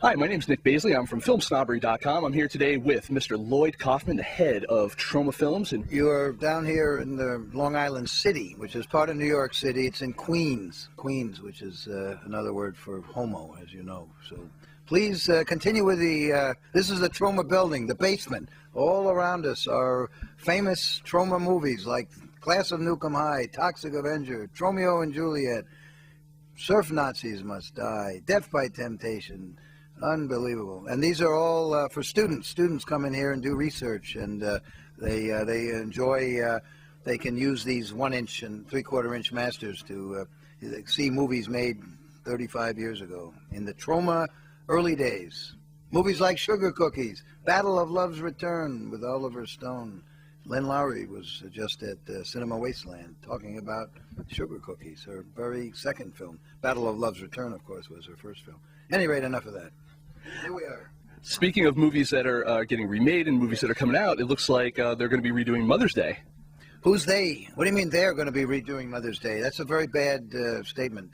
Hi, my name is Nick Baisley. I'm from FilmSnobbery.com. I'm here today with Mr. Lloyd Kaufman, the head of Troma Films. And you're down here in the Long Island City, which is part of New York City. It's in Queens, which is another word for homo, as you know. So please continue with the, this is the Troma building, the basement. All around us are famous Troma movies like Class of Nukem High, Toxic Avenger, Romeo and Juliet, Surf Nazis Must Die, Death by Temptation. Unbelievable. And these are all for students. Students come in here and do research, and they enjoy, they can use these 1-inch and 3/4-inch masters to see movies made 35 years ago in the Troma early days. Movies like Sugar Cookies, Battle of Love's Return with Oliver Stone. Len Lowry was just at Cinema Wasteland talking about Sugar Cookies, her very second film. Battle of Love's Return, of course, was her first film. At any rate, enough of that. Here we are. Speaking of movies that are getting remade and movies that are coming out, it looks like they're going to be redoing Mother's Day. Who's they? What do you mean they're going to be redoing Mother's Day? That's a very bad statement.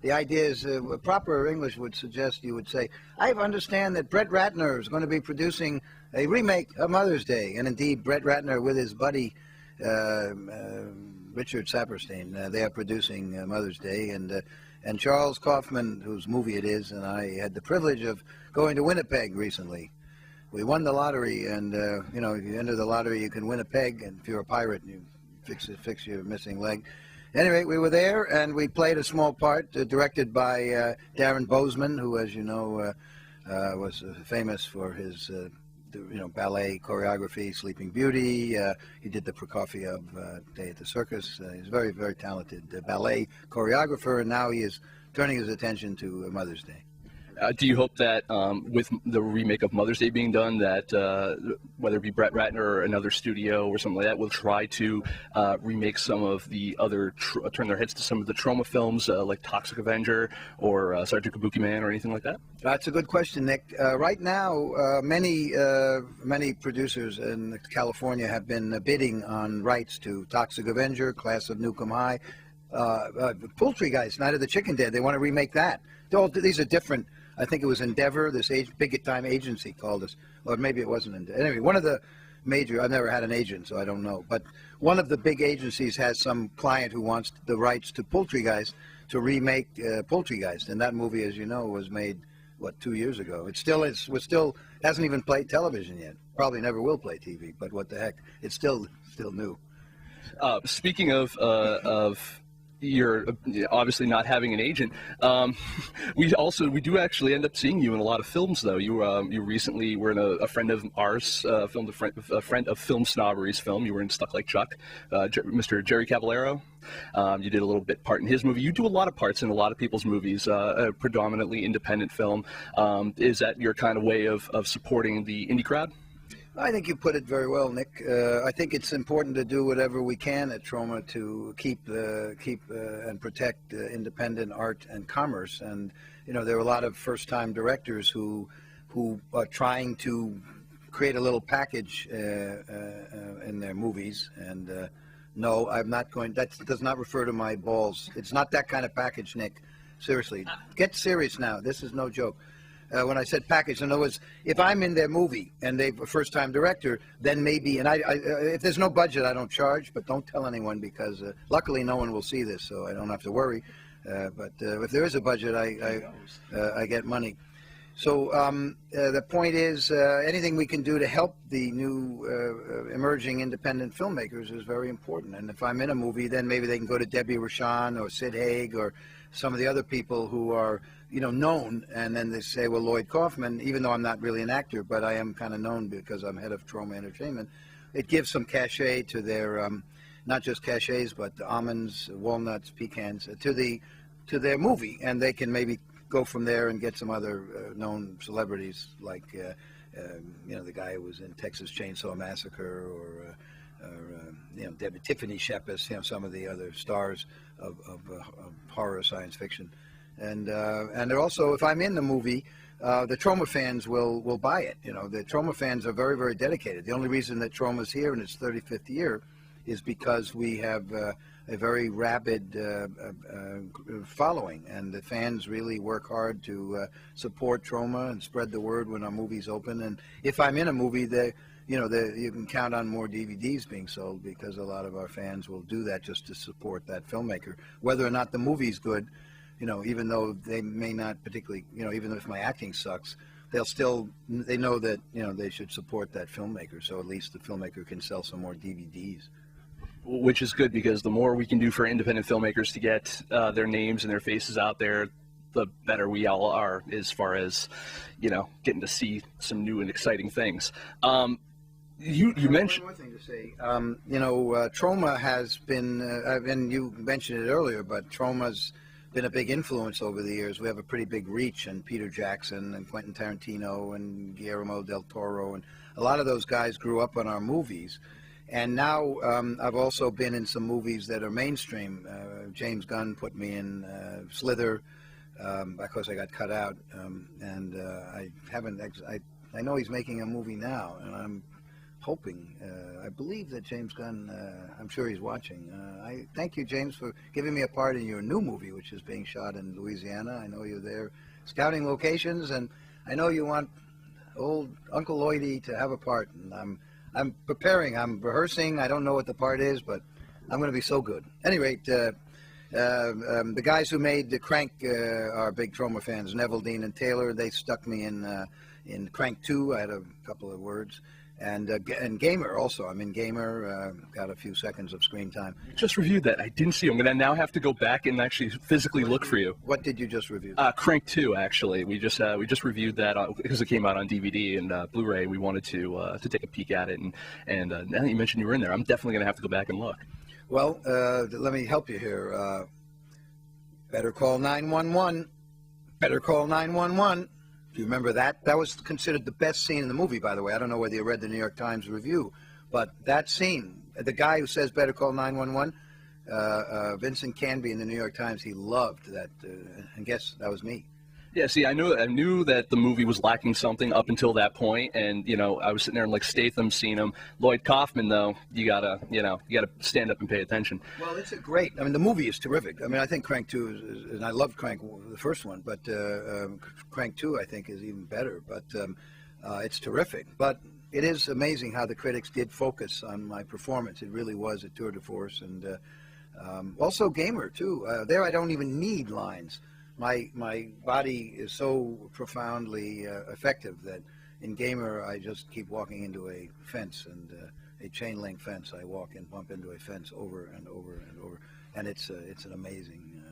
The idea is, proper English would suggest you would say, I understand that Brett Ratner is going to be producing a remake of Mother's Day. And indeed, Brett Ratner with his buddy Richard Saperstein, they are producing Mother's Day. And Charles Kaufman, whose movie it is, and I had the privilege of going to Winnipeg recently. We won the lottery, and you know, if you enter the lottery, you can win a peg, and if you're a pirate, you fix your missing leg. Anyway, we were there, and we played a small part, directed by Darren Bozeman, who, as you know, was famous for his ballet choreography, Sleeping Beauty. He did the Prokofiev Day at the Circus. He's a very, very talented ballet choreographer, and now he is turning his attention to Mother's Day. Do you hope that with the remake of Mother's Day being done, that whether it be Brett Ratner or another studio or something like that will try to remake some of the other, turn their heads to some of the Troma films like Toxic Avenger or Sergeant Kabuki Man or anything like that? That's a good question, Nick. Right now, many producers in California have been bidding on rights to Toxic Avenger, Class of Nukem High, Poultry Guys, Night of the Chicken Dead. They want to remake that. These are different. I think it was Endeavor, this big-time agency called us, or maybe it wasn't Endeavor. Anyway, one of the major, I've never had an agent, so I don't know, but one of the big agencies has some client who wants the rights to Poultry Guys to remake Poultry Guys, and that movie, as you know, was made, what, 2 years ago. It still hasn't even played television yet. Probably never will play TV, but what the heck, it's still new. Speaking of you're obviously not having an agent. We do actually end up seeing you in a lot of films, though. You recently were in a friend of ours, a friend of FilmSnobbery's film. You were in Stuck Like Chuck, Mr. Jerry Caballero. You did a little bit part in his movie. You do a lot of parts in a lot of people's movies, predominantly independent film. Is that your kind of way of supporting the indie crowd? I think you put it very well, Nick. I think it's important to do whatever we can at Troma to keep and protect independent art and commerce. And you know, there are a lot of first-time directors who are trying to create a little package in their movies. And no, I'm not going. That does not refer to my balls. It's not that kind of package, Nick. Seriously, get serious now. This is no joke. When I said package, in other words, if I'm in their movie and they're a first-time director, then maybe, and if there's no budget, I don't charge, but don't tell anyone because luckily no one will see this, so I don't have to worry. But if there is a budget, I get money. So the point is, anything we can do to help the new emerging independent filmmakers is very important. And if I'm in a movie, then maybe they can go to Debbie Rochon or Sid Haig or some of the other people who are, you know, known, and then they say, well, Lloyd Kaufman, even though I'm not really an actor, but I am kind of known because I'm head of Troma Entertainment, it gives some cachet to their, not just cachets, but almonds, walnuts, pecans, to their movie, and they can maybe go from there and get some other known celebrities, like, you know, the guy who was in Texas Chainsaw Massacre, or you know, Tiffany Shepis, you know, some of the other stars of horror science fiction. And they're also, if I'm in the movie, the Troma fans will buy it. You know, the Troma fans are very, very dedicated. The only reason that Troma's here in its 35th year is because we have a very rabid following, and the fans really work hard to support Troma and spread the word when our movies open. And if I'm in a movie, you can count on more DVDs being sold, because a lot of our fans will do that just to support that filmmaker, whether or not the movie's good. Even though they may not particularly, even if my acting sucks, they know that, they should support that filmmaker, so at least the filmmaker can sell some more DVDs. Which is good, because the more we can do for independent filmmakers to get their names and their faces out there, the better we all are as far as, getting to see some new and exciting things. You mentioned one more thing to say. Troma has been, and you mentioned it earlier, but Troma's been a big influence over the years. We have a pretty big reach, and Peter Jackson and Quentin Tarantino and Guillermo del Toro, and a lot of those guys grew up on our movies. And now I've also been in some movies that are mainstream. James Gunn put me in Slither. Of course, I got cut out, and I haven't. I know he's making a movie now, and I'm hoping. I believe that James Gunn. I'm sure he's watching. I thank you, James, for giving me a part in your new movie, which is being shot in Louisiana. I know you're there scouting locations, and I know you want old Uncle Lloydie to have a part, and I'm preparing. I'm rehearsing. I don't know what the part is, but I'm going to be so good. At any rate, the guys who made the Crank are big Troma fans. Neville, Dean, and Taylor. They stuck me in Crank 2. I had a couple of words. And Gamer also. I'm in Gamer. Got a few seconds of screen time. just reviewed that. I didn't see. I'm going to now have to go back and actually physically look for you. What did you just review? Crank 2, actually. We just reviewed that because it came out on DVD and Blu-ray. We wanted to take a peek at it, and now that you mentioned you were in there, I'm definitely going to have to go back and look. Well, let me help you here. Better call 911. Better call 911. Do you remember that? That was considered the best scene in the movie, by the way. I don't know whether you read the New York Times review, but that scene, the guy who says better call 911, Vincent Canby in the New York Times, he loved that, and guess that was me. Yeah, see, I knew that the movie was lacking something up until that point, and I was sitting there and like Statham seeing him. Lloyd Kaufman, though, you gotta stand up and pay attention. Well, it's a great. I mean, the movie is terrific. I mean, I think Crank 2 is, and I loved Crank, the first one, but Crank 2 I think is even better. But it's terrific. But it is amazing how the critics did focus on my performance. It really was a tour de force, and also Gamer too. There, I don't even need lines. My body is so profoundly effective that in Gamer I just keep walking into a fence, and a chain link fence. I walk and bump into a fence over and over and over, and it's an amazing.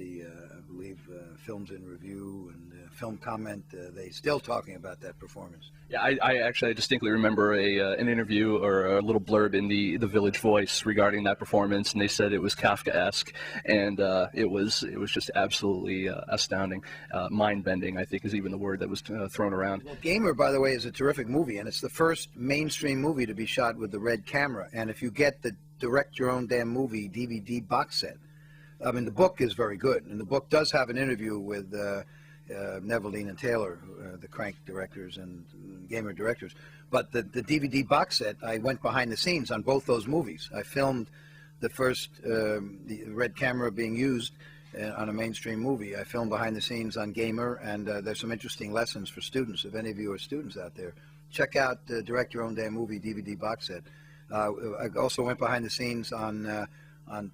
I believe Films in Review and Film Comment, they still talking about that performance. Yeah, I distinctly remember an interview or a little blurb in the Village Voice regarding that performance, and they said it was Kafkaesque, and it was just absolutely astounding, mind-bending, I think is even the word that was thrown around. Well, Gamer, by the way, is a terrific movie, and it's the first mainstream movie to be shot with the red camera. And if you get the Direct Your Own Damn Movie DVD box set, I mean, the book is very good, and the book does have an interview with Neville, Dean, and Taylor, the Crank directors and Gamer directors. But the DVD box set, I went behind the scenes on both those movies. I filmed the first, the red camera being used on a mainstream movie. I filmed behind the scenes on Gamer, and there's some interesting lessons for students. If any of you are students out there, check out the Direct Your Own Damn Movie DVD box set. I also went behind the scenes on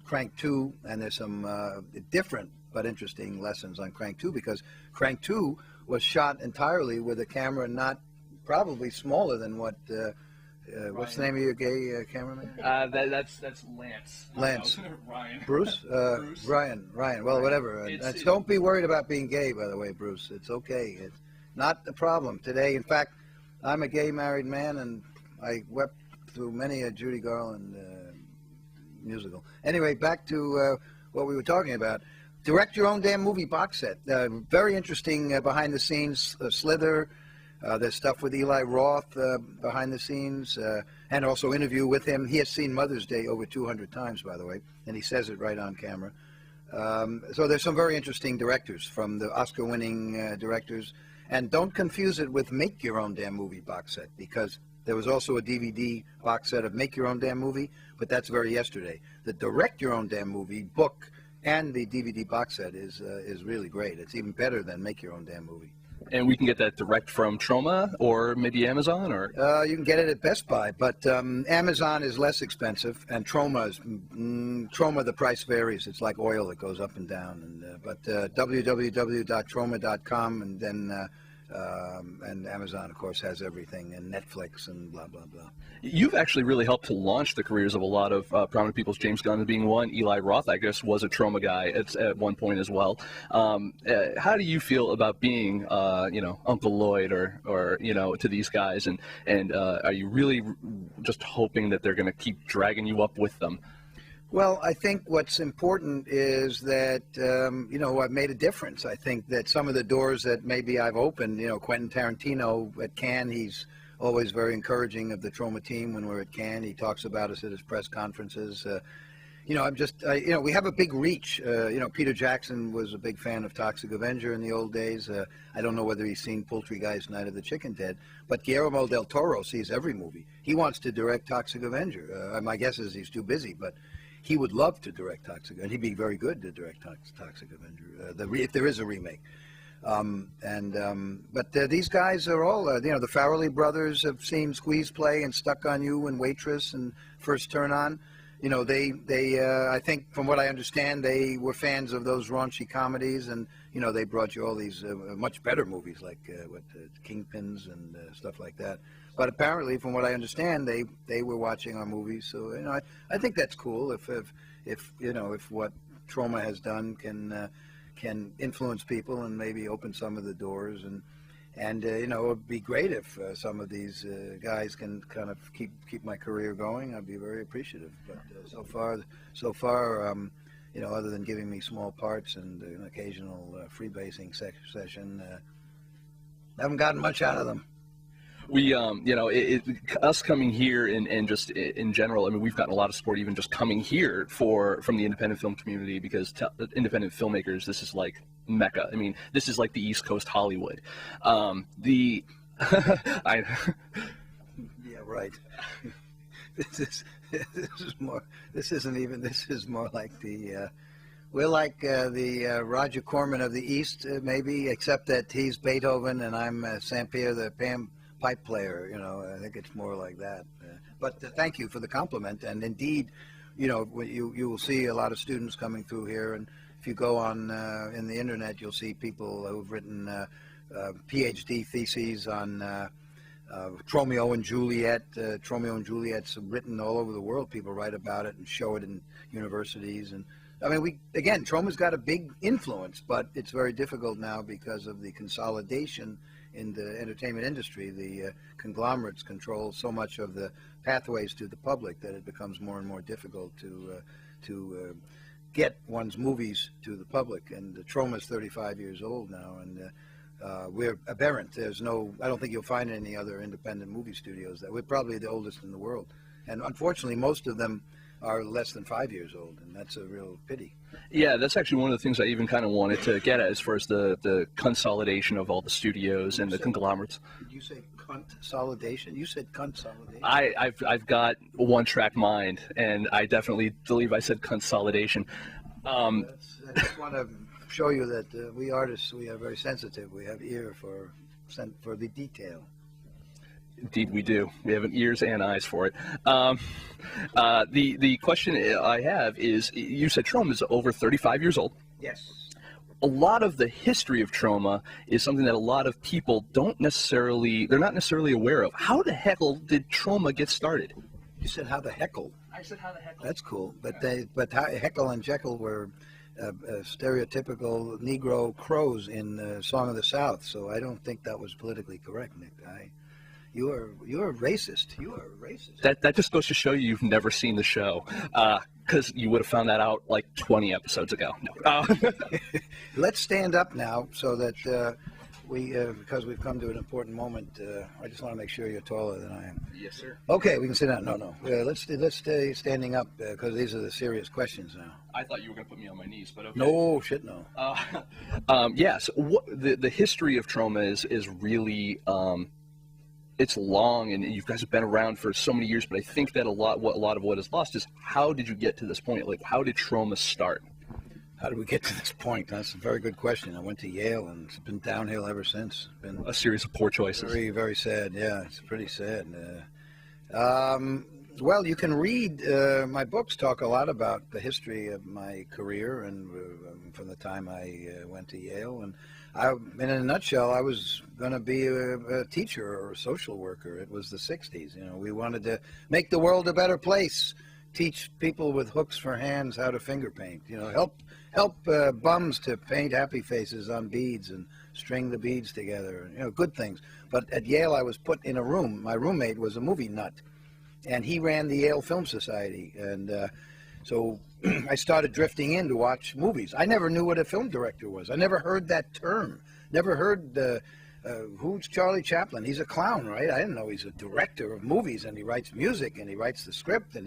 Crank 2, and there's some different but interesting lessons on Crank 2, because Crank 2 was shot entirely with a camera probably smaller than what, what's the name of your gay cameraman? That's Lance. Lance. Ryan. Bruce? Bruce. Ryan. Well, whatever. Don't be worried about being gay, by the way, Bruce. It's okay. It's not a problem today. In fact, I'm a gay married man, and I wept through many a Judy Garland musical. Anyway, back to what we were talking about. Direct Your Own Damn Movie box set. Very interesting behind the scenes Slither. There's stuff with Eli Roth behind the scenes, and also interview with him. He has seen Mother's Day over 200 times, by the way, and he says it right on camera. So there's some very interesting directors from the Oscar-winning directors. And don't confuse it with Make Your Own Damn Movie box set, because There was also a DVD box set of Make Your Own Damn Movie, but that's very yesterday. The Direct Your Own Damn Movie book and the DVD box set is really great. It's even better than Make Your Own Damn Movie. And we can get that direct from Troma or maybe Amazon, or you can get it at Best Buy, but Amazon is less expensive, and Troma the price varies. It's like oil; it goes up and down. And but www.troma.com, and then and Amazon, of course, has everything, and Netflix and blah blah blah. You've actually really helped to launch the careers of a lot of prominent people. James Gunn being one. Eli Roth, I guess, was a Troma guy at one point as well. How do you feel about being, Uncle Lloyd or to these guys? And are you really just hoping that they're going to keep dragging you up with them? Well, I think what's important is that, I've made a difference. I think that some of the doors that maybe I've opened, Quentin Tarantino at Cannes, he's always very encouraging of the Troma team when we're at Cannes. He talks about us at his press conferences. We have a big reach. Peter Jackson was a big fan of Toxic Avenger in the old days. I don't know whether he's seen Poultrygeist, Night of the Chicken Dead, but Guillermo del Toro sees every movie. He wants to direct Toxic Avenger. My guess is he's too busy, but he would love to direct Toxic, and he'd be very good to direct Toxic Avenger, if there is a remake. But these guys are all, the Farrelly brothers have seen Squeeze Play and Stuck on You and Waitress and First Turn On. I think from what I understand, they were fans of those raunchy comedies, and they brought you all these much better movies like Kingpins and stuff like that. But apparently, from what I understand, they were watching our movies. So I think that's cool if what Troma has done can influence people and maybe open some of the doors, and it would be great if some of these guys can kind of keep my career going. I'd be very appreciative. But so far, other than giving me small parts and an occasional freebasing session, I haven't gotten much out of them. We, us coming here and just in general, I mean, we've gotten a lot of support even just coming here from the independent film community, because independent filmmakers, this is like Mecca. I mean, this is like the East Coast Hollywood. Yeah, right. This is more like the. We're like the Roger Corman of the East, maybe, except that he's Beethoven and I'm Saint Pierre the pipe player. I think it's more like that. But thank you for the compliment. And indeed, you will see a lot of students coming through here. And if you go on in the internet, you'll see people who've written PhD theses on Romeo and Juliet. Romeo and Juliet's written all over the world. People write about it and show it in universities. And I mean, Troma's got a big influence, but it's very difficult now because of the consolidation in the entertainment industry. The conglomerates control so much of the pathways to the public that it becomes more and more difficult to get one's movies to the public. And Troma's 35 years old now, and we're aberrant. I don't think you'll find any other independent movie studios. We're probably the oldest in the world, and unfortunately, most of them are less than 5 years old, and that's a real pity. Yeah, that's actually one of the things I even kind of wanted to get at, as far as the consolidation of all the studios and the conglomerates. Did you say consolidation? You said consolidation. I've got one-track mind, and I definitely believe I said consolidation. I just want to show you that we artists, we are very sensitive. We have ear for the detail. Indeed, we do. We have ears and eyes for it. The question I have is, you said Troma is over 35 years old. Yes. A lot of the history of Troma is something that a lot of people they're not necessarily aware of. How the heckle did Troma get started? You said how the heckle? I said how the heckle. That's cool. But Heckle and Jekyll were stereotypical Negro crows in Song of the South, so I don't think that was politically correct, Nick. You're a racist. You are a racist. That just goes to show you've never seen the show, because you would have found that out like 20 episodes ago. No. Let's stand up now so that because we've come to an important moment. I just want to make sure you're taller than I am. Yes, sir. Okay, we can sit down. No. Let's stay standing up because these are the serious questions now. I thought you were going to put me on my knees, but okay. No, shit, no. Yes. The history of Troma is really. it's long, and you guys have been around for so many years. But I think that a lot of what is lost is how did you get to this point? Like, how did Troma start? How did we get to this point? That's a very good question. I went to Yale, and it's been downhill ever since. It's been A series of poor choices. very, very sad. Yeah, it's pretty sad. Well, you can read my books. Talk a lot about the history of my career, and from the time I went to Yale. And in a nutshell, I was going to be a teacher or a social worker. It was the '60s. You know, we wanted to make the world a better place. Teach people with hooks for hands how to finger paint. You know, help bums to paint happy faces on beads and string the beads together. You know, good things. But at Yale, I was put in a room. My roommate was a movie nut, and he ran the Yale Film Society. And so I started drifting in to watch movies. I never knew what a film director was. I never heard that term. Never heard who's Charlie Chaplin? He's a clown, right? I didn't know he's a director of movies, and he writes music, and he writes the script, and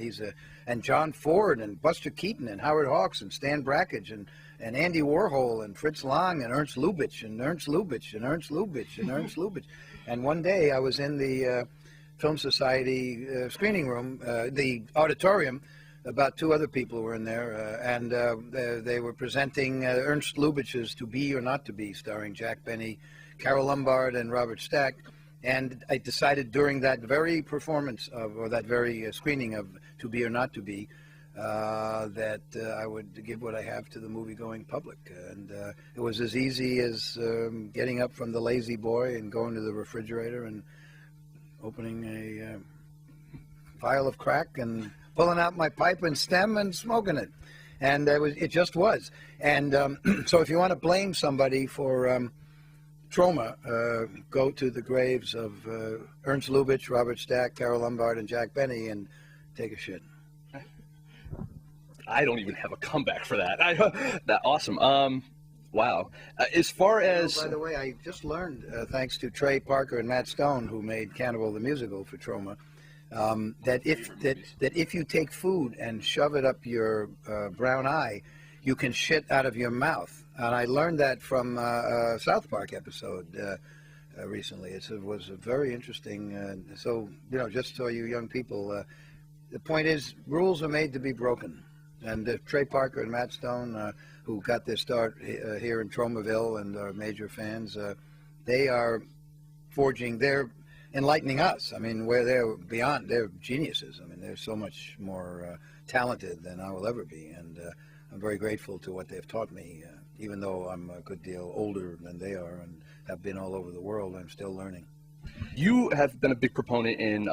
and John Ford, and Buster Keaton, and Howard Hawks, and Stan Brakhage, and Andy Warhol, and Fritz Lang, and Ernst Lubitsch, and Ernst Lubitsch, and Ernst Lubitsch, and Ernst Lubitsch. And one day I was in the Film Society screening room, the auditorium. About 2 other people were in there, and they were presenting Ernst Lubitsch's To Be or Not to Be, starring Jack Benny, Carole Lombard, and Robert Stack. And I decided during that very performance or that very screening of To Be or Not to Be, that I would give what I have to the movie-going public. And it was as easy as getting up from the lazy boy and going to the refrigerator and opening a vial of crack and pulling out my pipe and stem and smoking it. And it just was. And so if you want to blame somebody for Troma, go to the graves of Ernst Lubitsch, Robert Stack, Carole Lombard, and Jack Benny and take a shit. I don't even have a comeback for that. That awesome. Wow. As far as... By the way, I just learned, thanks to Trey Parker and Matt Stone, who made Cannibal the Musical for Troma, that if you take food and shove it up your brown eye, you can shit out of your mouth. And I learned that from a South Park episode recently. It was a very interesting. So, you know, just so you young people, the point is, rules are made to be broken. And Trey Parker and Matt Stone, who got their start here in Tromaville and are major fans, they are they're enlightening us. I mean, where they're geniuses. I mean, they're so much more talented than I will ever be. And I'm very grateful to what they've taught me. Even though I'm a good deal older than they are and have been all over the world, I'm still learning. You have been a big proponent in,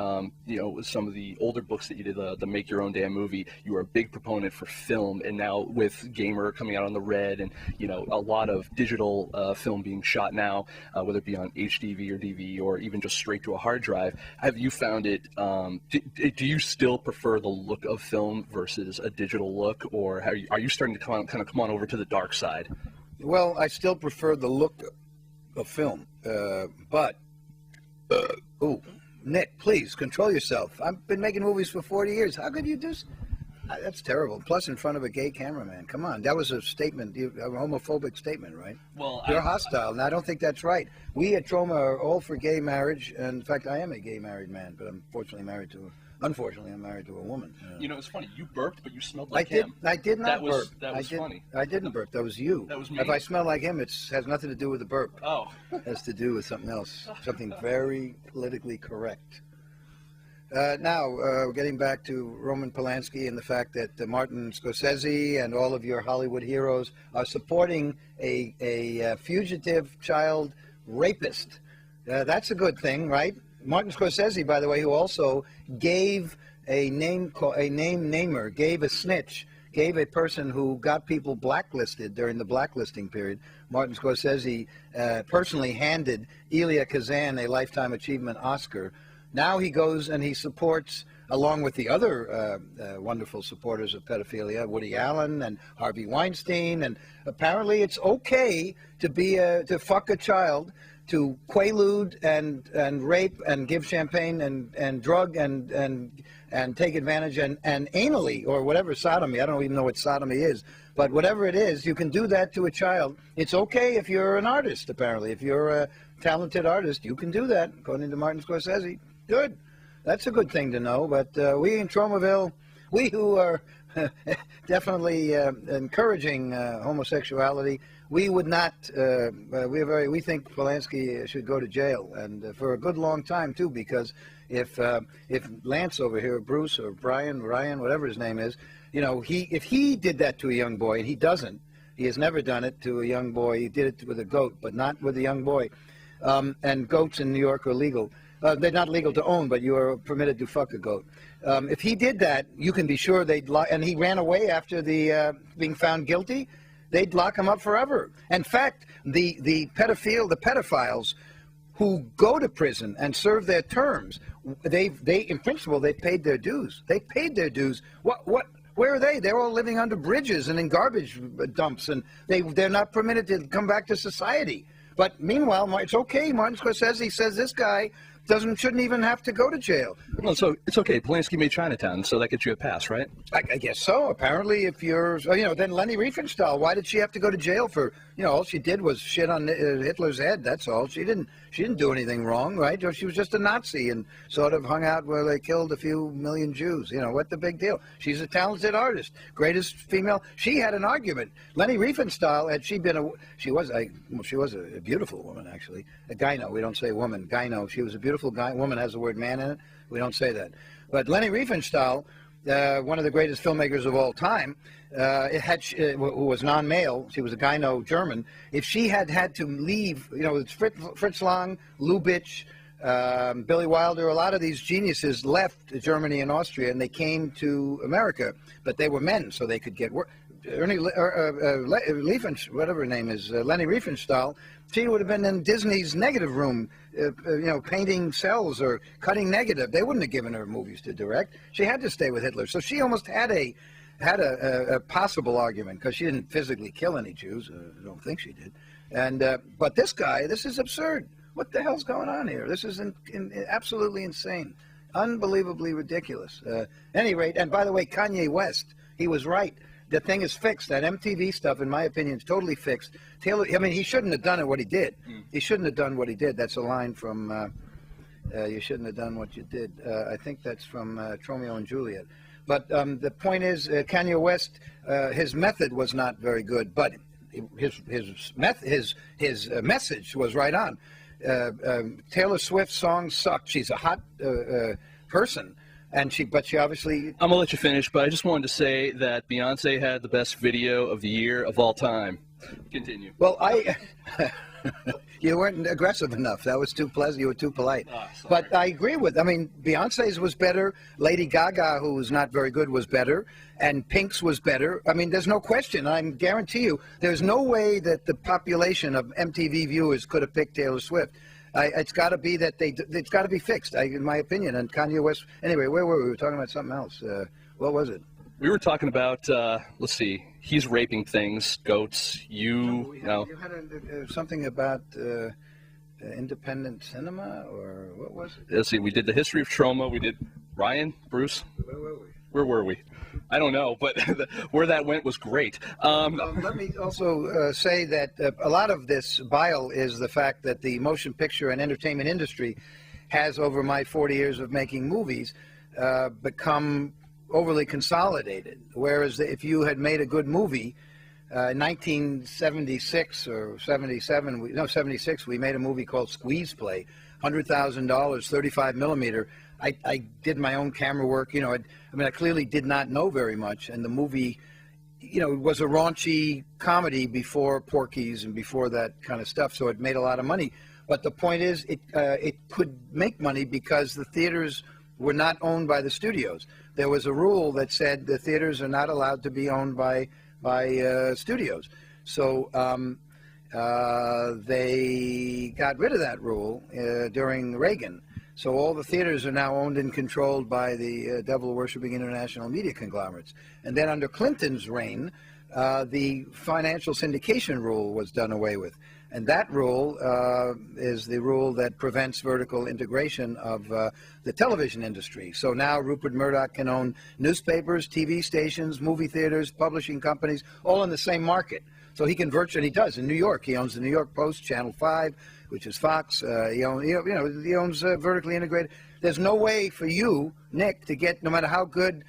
you know, some of the older books that you did, the Make Your Own Damn Movie. You were a big proponent for film, and now with Gamer coming out on the Red, and you know, a lot of digital film being shot now, whether it be on HDV or DV or even just straight to a hard drive. Have you found it? Do you still prefer the look of film versus a digital look, or are you starting to kind of come on over to the dark side? Well, I still prefer the look of film, but. Ooh, Nick, please control yourself. I've been making movies for 40 years. How could you do? That's terrible. Plus, in front of a gay cameraman. Come on, that was a statement, a homophobic statement, right? Well, you're hostile, and I don't think that's right. We at Troma are all for gay marriage, and in fact, I am a gay married man, but I'm unfortunately, I'm married to a woman. You know, it's funny. You burped, but you smelled like him. I did not burp. That was funny. I didn't burp. That was you. That was me. If I smell like him, it has nothing to do with the burp. Oh. It has to do with something else, something very politically correct. Now, getting back to Roman Polanski and the fact that Martin Scorsese and all of your Hollywood heroes are supporting a fugitive child rapist. That's a good thing, right? Martin Scorsese, by the way, who also gave a namer, gave a snitch, gave a person who got people blacklisted during the blacklisting period. Martin Scorsese personally handed Elia Kazan a Lifetime Achievement Oscar. Now he goes and he supports, along with the other wonderful supporters of pedophilia, Woody Allen and Harvey Weinstein, and apparently it's okay to fuck a child to quaalude and rape and give champagne and drug and take advantage and anally or whatever sodomy. I don't even know what sodomy is, but whatever it is, you can do that to a child. It's okay if you're an artist. Apparently, if you're a talented artist, you can do that. According to Martin Scorsese, good. That's a good thing to know. But we in Tromaville, we who are definitely encouraging homosexuality, we would not. We think Polanski should go to jail, and for a good long time too. Because if Lance over here, Bruce or Brian, Ryan, whatever his name is, you know, if he did that to a young boy, and he doesn't, he has never done it to a young boy. He did it with a goat, but not with a young boy. And goats in New York are legal. They're not legal to own, but you are permitted to fuck a goat. If he did that, you can be sure they'd lock, and he ran away after the being found guilty, they'd lock him up forever. In fact, the pedophiles who go to prison and serve their terms, they in principle, they paid their dues. They paid their dues. Where are they? They're all living under bridges and in garbage dumps, and they're not permitted to come back to society. But meanwhile, it's okay. Martin Scorsese says this guy shouldn't even have to go to jail. Well, so it's okay. Polanski made Chinatown, so that gets you a pass, right? I guess so. Apparently, if you're, then Leni Riefenstahl, why did she have to go to jail for, all she did was shit on Hitler's head. That's all. She didn't do anything wrong, right? She was just a Nazi and sort of hung out where they killed a few million Jews. What the big deal? She's a talented artist, greatest female. She had an argument. Leni Riefenstahl, had she been she was a beautiful woman, actually. A gyno. We don't say woman. Gyno. She was a beautiful guy. Woman has the word man in it. We don't say that. But Leni Riefenstahl, one of the greatest filmmakers of all time, who was non-male, she was a gyno German. If she had to leave, it's Fritz Lang, Lubitsch, Billy Wilder, a lot of these geniuses left Germany and Austria, and they came to America. But they were men, so they could get work. Leni Riefenstahl, she would have been in Disney's negative room, painting cells or cutting negative. They wouldn't have given her movies to direct. She had to stay with Hitler. So she almost had a possible argument, because she didn't physically kill any Jews. I don't think she did. And but this guy, this is absurd. What the hell's going on here? This is absolutely insane, unbelievably ridiculous. At any rate, and by the way, Kanye West, he was right. The thing is fixed. That MTV stuff, in my opinion, is totally fixed. He shouldn't have done what he did. He shouldn't have done what he did. That's a line from You Shouldn't Have Done What You Did. I think that's from Romeo and Juliet. But the point is, Kanye West, his method was not very good, but his message was right on. Taylor Swift's song sucked. She's a hot person. But she obviously... I'm going to let you finish, but I just wanted to say that Beyonce had the best video of the year of all time. Continue. Well, you weren't aggressive enough. That was too pleasant. You were too polite. But I agree with... Beyonce's was better. Lady Gaga, who was not very good, was better. And Pink's was better. There's no question. I guarantee you, there's no way that the population of MTV viewers could have picked Taylor Swift. It's got to be that it's got to be fixed, in my opinion. And Kanye West. Anyway, where were we? We were talking about something else. What was it? We were talking about. Let's see. He's raping things, goats. You had something about independent cinema, or what was it? Let's see. We did the history of Troma. We did Ryan, Bruce. Where were we? Where were we? I don't know, but where that went was great. Let me also say that a lot of this bile is the fact that the motion picture and entertainment industry has, over my 40 years of making movies, become overly consolidated. Whereas if you had made a good movie, in 1976 or 76, we made a movie called Squeeze Play, $100,000, 35 millimeter. I did my own camera work, I clearly did not know very much, and the movie, it was a raunchy comedy before Porky's and before that kind of stuff, so it made a lot of money. But the point is, it could make money because the theaters were not owned by the studios. There was a rule that said the theaters are not allowed to be owned by studios. So they got rid of that rule during Reagan. So all the theaters are now owned and controlled by the devil-worshipping international media conglomerates. And then under Clinton's reign, the financial syndication rule was done away with. And that rule is the rule that prevents vertical integration of the television industry. So now Rupert Murdoch can own newspapers, TV stations, movie theaters, publishing companies, all in the same market. So he can virtually, he does in New York. He owns the New York Post, Channel 5, which is Fox. He owns vertically integrated. There's no way for you, Nick, to get, no matter how good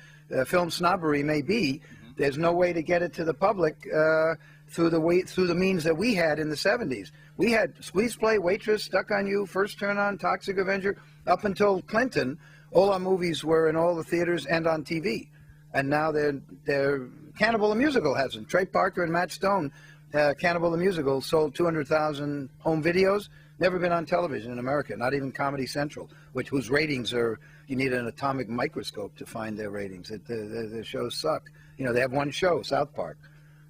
film snobbery may be, there's no way to get it to the public through the means that we had in the 70s. We had Squeeze Play, Waitress, Stuck on You, First Turn On, Toxic Avenger. Up until Clinton, all our movies were in all the theaters and on TV. And now they're Cannibal the Musical has them. Trey Parker and Matt Stone, Cannibal the Musical sold 200,000 home videos. Never been on television in America, not even Comedy Central, whose ratings are, you need an atomic microscope to find their ratings. The shows suck. You know, they have one show, South Park.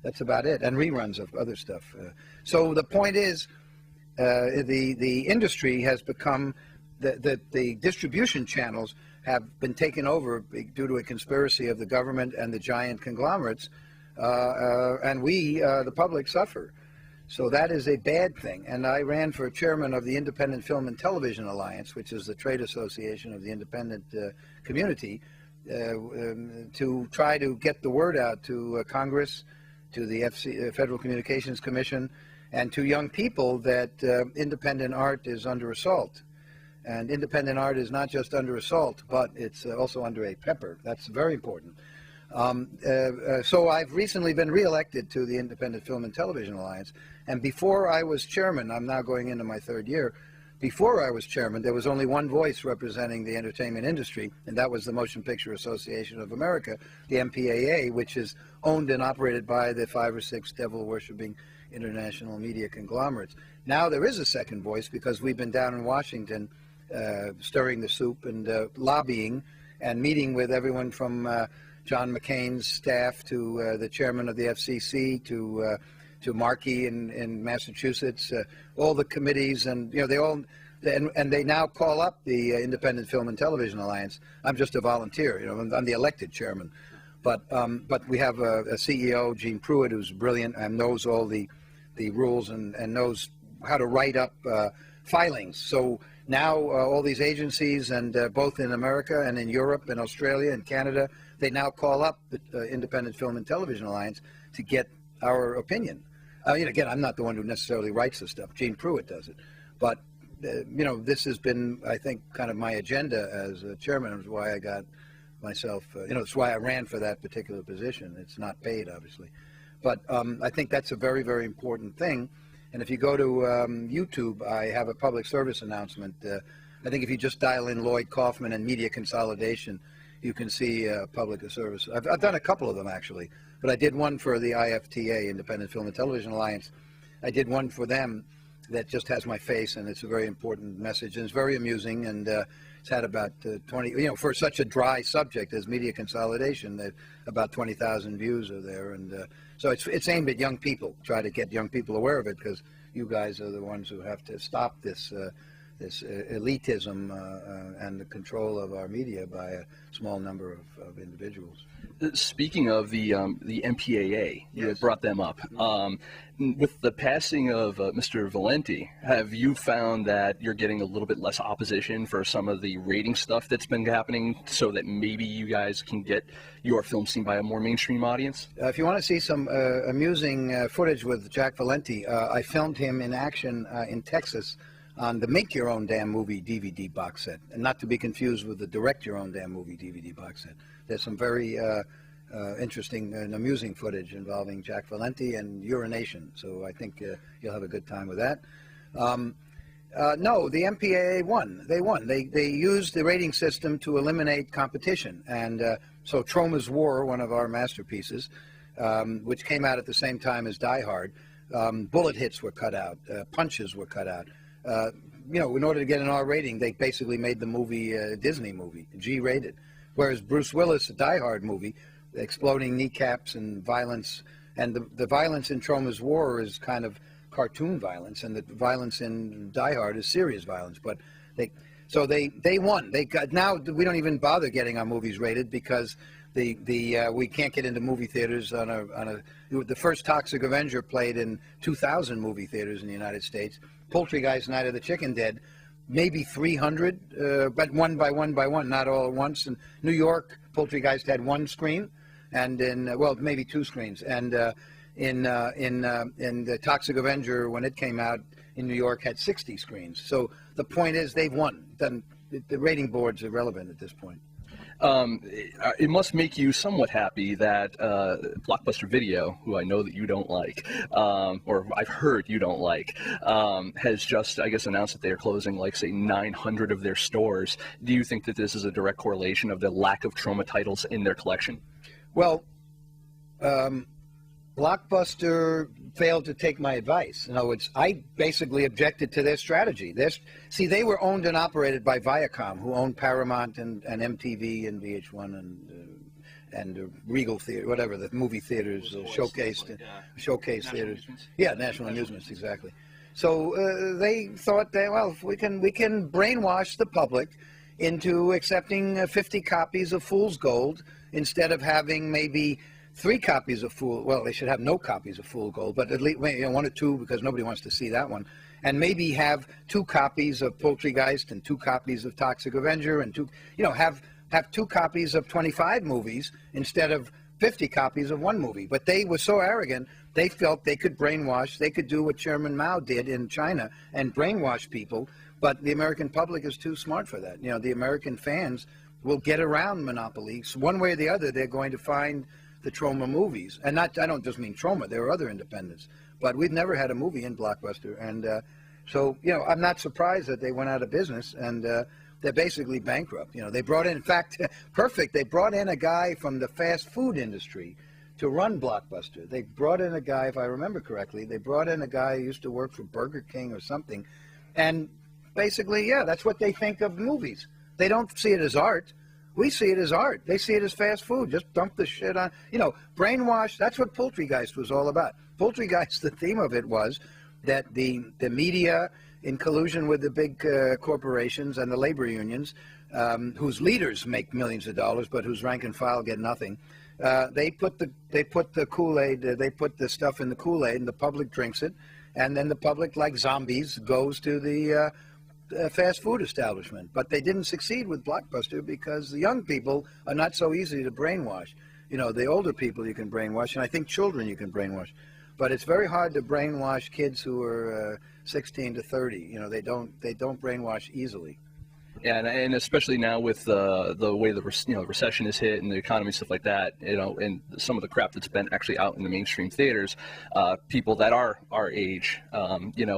That's about it, and reruns of other stuff. So the point is, the industry has become, the distribution channels have been taken over due to a conspiracy of the government and the giant conglomerates, and we, the public, suffer. So that is a bad thing. And I ran for chairman of the Independent Film and Television Alliance, which is the trade association of the independent community, to try to get the word out to Congress, to the Federal Communications Commission, and to young people that independent art is under assault. And independent art is not just under assault, but it's also under a pepper. That's very important. So I've recently been reelected to the Independent Film and Television Alliance, and before I was chairman, I'm now going into my third year, before I was chairman, there was only one voice representing the entertainment industry, and that was the Motion Picture Association of America, the MPAA, which is owned and operated by the 5 or 6 devil-worshipping international media conglomerates. Now there is a second voice because we've been down in Washington stirring the soup and lobbying and meeting with everyone from John McCain's staff to the chairman of the FCC to Markey in Massachusetts, all the committees, and they all, and they now call up the Independent Film and Television Alliance. I'm just a volunteer, I'm the elected chairman, but we have a CEO, Gene Pruitt, who's brilliant and knows all the rules and knows how to write up filings. So now all these agencies, and both in America and in Europe and Australia and Canada, they now call up the Independent Film and Television Alliance to get our opinion. Again, I'm not the one who necessarily writes the stuff. Gene Pruitt does it. But, this has been, I think, kind of my agenda as chairman. It's why I got myself, it's why I ran for that particular position. It's not paid, obviously. But I think that's a very, very important thing. And if you go to YouTube, I have a public service announcement. I think if you just dial in Lloyd Kaufman and media consolidation, you can see public service. I've done a couple of them, actually. But I did one for the IFTA, Independent Film and Television Alliance. I did one for them that just has my face, and it's a very important message, and it's very amusing, and it's had about 20, for such a dry subject as media consolidation, that about 20,000 views are there, and so it's aimed at young people, try to get young people aware of it, because you guys are the ones who have to stop this elitism and the control of our media by a small number of individuals. Speaking of the MPAA, you had brought them up. With the passing of Mr. Valenti, have you found that you're getting a little bit less opposition for some of the rating stuff that's been happening, so that maybe you guys can get your film seen by a more mainstream audience? If you want to see some amusing footage with Jack Valenti, I filmed him in action in Texas on the Make Your Own Damn Movie DVD box set, and not to be confused with the Direct Your Own Damn Movie DVD box set. There's some very interesting and amusing footage involving Jack Valenti and urination, so I think you'll have a good time with that. No, the MPAA won. They won. They used the rating system to eliminate competition, and so Troma's War, one of our masterpieces, which came out at the same time as Die Hard, bullet hits were cut out, punches were cut out. In order to get an R rating, they basically made the movie a Disney movie, G-rated. Whereas Bruce Willis, a Die Hard movie, exploding kneecaps and violence, and the violence in Troma's War is kind of cartoon violence, and the violence in Die Hard is serious violence. But they won. They got, now we don't even bother getting our movies rated because We can't get into movie theaters on a. The first Toxic Avenger played in 2,000 movie theaters in the United States. Poultrygeist, Night of the Chicken Dead, maybe 300, but one by one, not all at once. In New York, Poultrygeist had one screen, and maybe two screens. And in the Toxic Avenger, when it came out in New York, had 60 screens. So the point is, they've won. Then the rating boards are irrelevant at this point. It must make you somewhat happy that Blockbuster Video, who I know that you don't like, or I've heard you don't like, has just, I guess, announced that they are closing, like, say, 900 of their stores. Do you think that this is a direct correlation of the lack of Troma titles in their collection? Well, Blockbuster failed to take my advice. In other words, I basically objected to their strategy. See, they were owned and operated by Viacom, who owned Paramount and MTV and VH1 and Regal Theater, whatever, the movie theaters, showcase theaters. Yeah, National Amusements, exactly. So they thought that, well, we can brainwash the public into accepting 50 copies of Fool's Gold instead of having maybe 3 copies of well, they should have no copies of Fool's Gold, but at least 1 or 2, because nobody wants to see that one. And maybe have 2 copies of Poultrygeist and 2 copies of Toxic Avenger and have 2 copies of 25 movies instead of 50 copies of one movie. But they were so arrogant, they felt they could brainwash, they could do what Chairman Mao did in China and brainwash people. But the American public is too smart for that. The American fans will get around monopoly. So one way or the other, they're going to find the Troma movies. And I don't just mean Troma, there are other independents. But we've never had a movie in Blockbuster. And so, I'm not surprised that they went out of business, and they're basically bankrupt. They brought in fact, perfect, they brought in a guy from the fast food industry to run Blockbuster. They brought in a guy, if I remember correctly, they brought in a guy who used to work for Burger King or something. And basically, that's what they think of movies. They don't see it as art. We see it as art. They see it as fast food. Just dump the shit on, brainwash. That's what Poultrygeist was all about. Poultrygeist, the theme of it was that the media, in collusion with the big corporations and the labor unions, whose leaders make millions of dollars, but whose rank and file get nothing, they put the Kool-Aid, they put the stuff in the Kool-Aid, and the public drinks it, and then the public, like zombies, goes to the fast food establishment. But they didn't succeed with Blockbuster because the young people are not so easy to brainwash. The older people you can brainwash, and I think children you can brainwash. But it's very hard to brainwash kids who are 16 to 30. They don't brainwash easily. Yeah, and especially now with the way the recession is hit and the economy, stuff like that, and some of the crap that's been actually out in the mainstream theaters, people that are our age,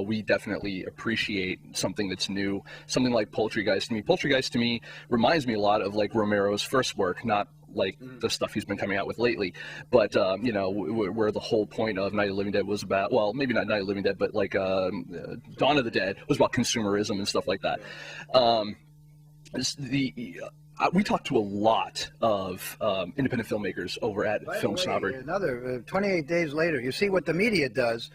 we definitely appreciate something that's new, something like Poultrygeist. To me, Poultrygeist to me reminds me a lot of like Romero's first work, not like the stuff he's been coming out with lately, but where the whole point of Night of the Living Dead was about, well, maybe not Night of the Living Dead, but like Dawn of the Dead was about consumerism and stuff like that. We talked to a lot of independent filmmakers over at FilmSnobbery. Another 28 days later, you see what the media does.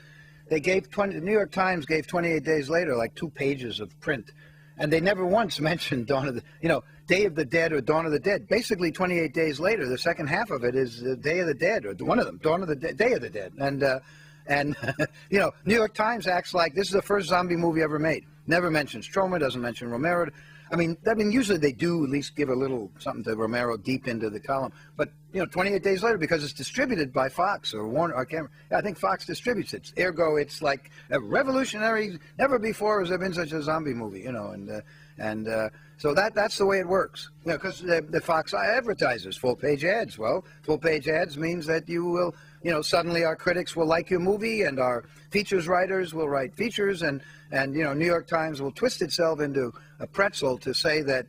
They gave the New York Times gave 28 days later like 2 pages of print, and they never once mentioned Dawn of the, Day of the Dead or Dawn of the Dead. Basically, 28 days later, the second half of it is Day of the Dead, or one of them, Dawn of the Day of the Dead, and New York Times acts like this is the first zombie movie ever made. Never mentions Troma, doesn't mention Romero. I mean, usually they do at least give a little something to Romero deep into the column. But 28 days later, because it's distributed by Fox or Warner, I think Fox distributes it. Ergo, it's like a revolutionary. Never before has there been such a zombie movie, so that's the way it works. Because the Fox advertises full-page ads. Well, full-page ads means that you will, suddenly our critics will like your movie, and our features writers will write features, and New York Times will twist itself into a pretzel to say that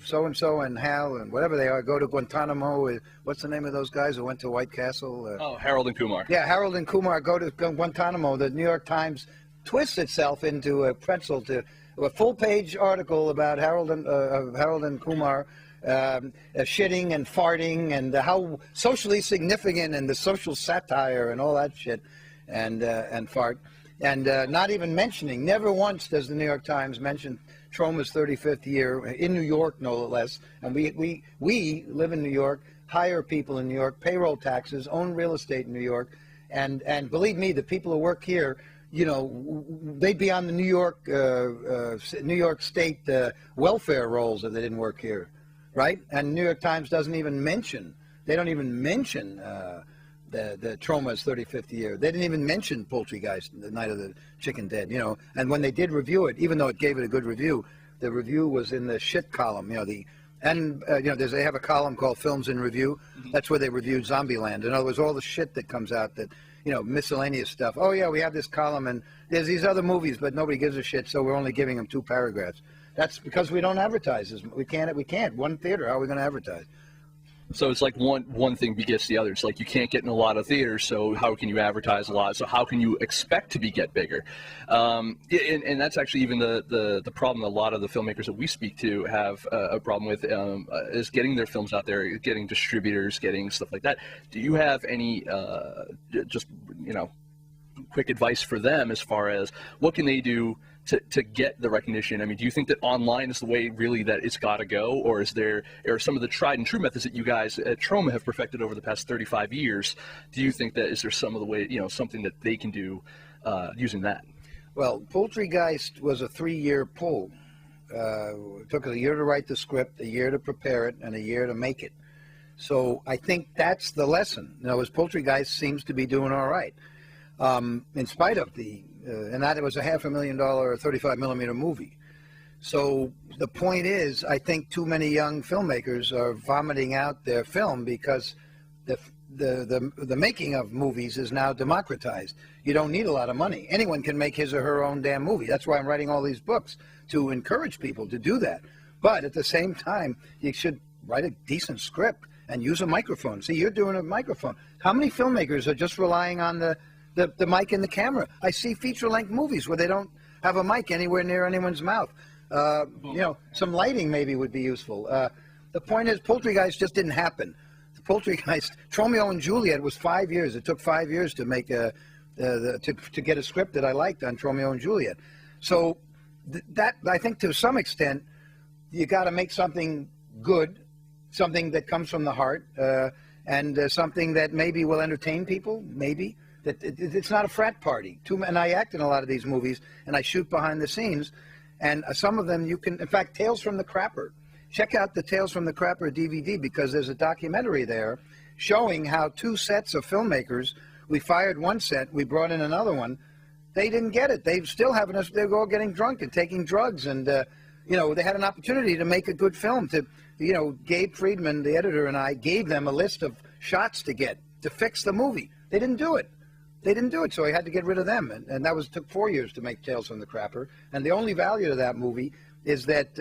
so-and-so and Hal and whatever they are go to Guantanamo. What's the name of those guys who went to White Castle? Harold and Kumar. Yeah, Harold and Kumar go to Guantanamo. The New York Times twists itself into a pretzel to a full-page article about Harold and Kumar shitting and farting and how socially significant and the social satire and all that shit and fart. And not even mentioning, never once does the New York Times mention Troma's 35th year in New York, no less. And we live in New York, hire people in New York, payroll taxes, own real estate in New York. And believe me, the people who work here, you know, they'd be on the New York State welfare rolls if they didn't work here, right? And New York Times doesn't even mention, they don't even mention the Troma's 35th year. They didn't even mention Poultrygeist, the Night of the Chicken Dead, you know. And when they did review it, even though it gave it a good review, the review was in the shit column, you know, you know, they have a column called Films in Review. That's where they reviewed Zombieland. In other words, all the shit that comes out that, you know, miscellaneous stuff. Oh, yeah, we have this column, and there's these other movies, but nobody gives a shit, so we're only giving them 2 paragraphs. That's because we don't advertise. We can't. One theater, how are we going to advertise? So it's like one thing begets the other. It's like you can't get in a lot of theaters, so how can you advertise a lot? So how can you expect to get bigger? And that's actually even the problem a lot of the filmmakers that we speak to have a problem with is getting their films out there, getting distributors, getting stuff like that. Do you have any just, you know, quick advice for them as far as what can they do to get the recognition? I mean, do you think that online is the way really that it's got to go, or are some of the tried and true methods that you guys at Troma have perfected over the past 35 years? Do you think that is there some of the way, you know, something that they can do using that? Well, Poultrygeist was a 3-year pull. It took a year to write the script, a year to prepare it, and a year to make it. So I think that's the lesson. You know, as Poultrygeist seems to be doing all right, in spite of the and that it was a $500,000 35 millimeter movie. So the point is, I think too many young filmmakers are vomiting out their film because the making of movies is now democratized. You don't need a lot of money. Anyone can make his or her own damn movie. That's why I'm writing all these books, to encourage people to do that. But at the same time, you should write a decent script and use a microphone. See, you're doing a microphone. How many filmmakers are just relying on the mic and the camera? I see feature-length movies where they don't have a mic anywhere near anyone's mouth. You know, some lighting maybe would be useful. The point is, Poultrygeist just didn't happen. The Poultrygeist, Romeo and Juliet was 5 years. It took 5 years to make to get a script that I liked on Romeo and Juliet. So that, I think, to some extent, you got to make something good, something that comes from the heart, and something that maybe will entertain people, maybe. That it's not a frat party. And I act in a lot of these movies, and I shoot behind the scenes, and some of them you can, in fact, Tales from the Crapper. Check out the Tales from the Crapper DVD, because there's a documentary there showing how 2 sets of filmmakers, we fired one set, we brought in another one, they didn't get it. They still having us, they're all getting drunk and taking drugs, and you know, they had an opportunity to make a good film. You know, Gabe Friedman, the editor, and I gave them a list of shots to get to fix the movie. They didn't do it. They didn't do it, so I had to get rid of them. And that took 4 years to make Tales from the Crapper. And the only value to that movie is that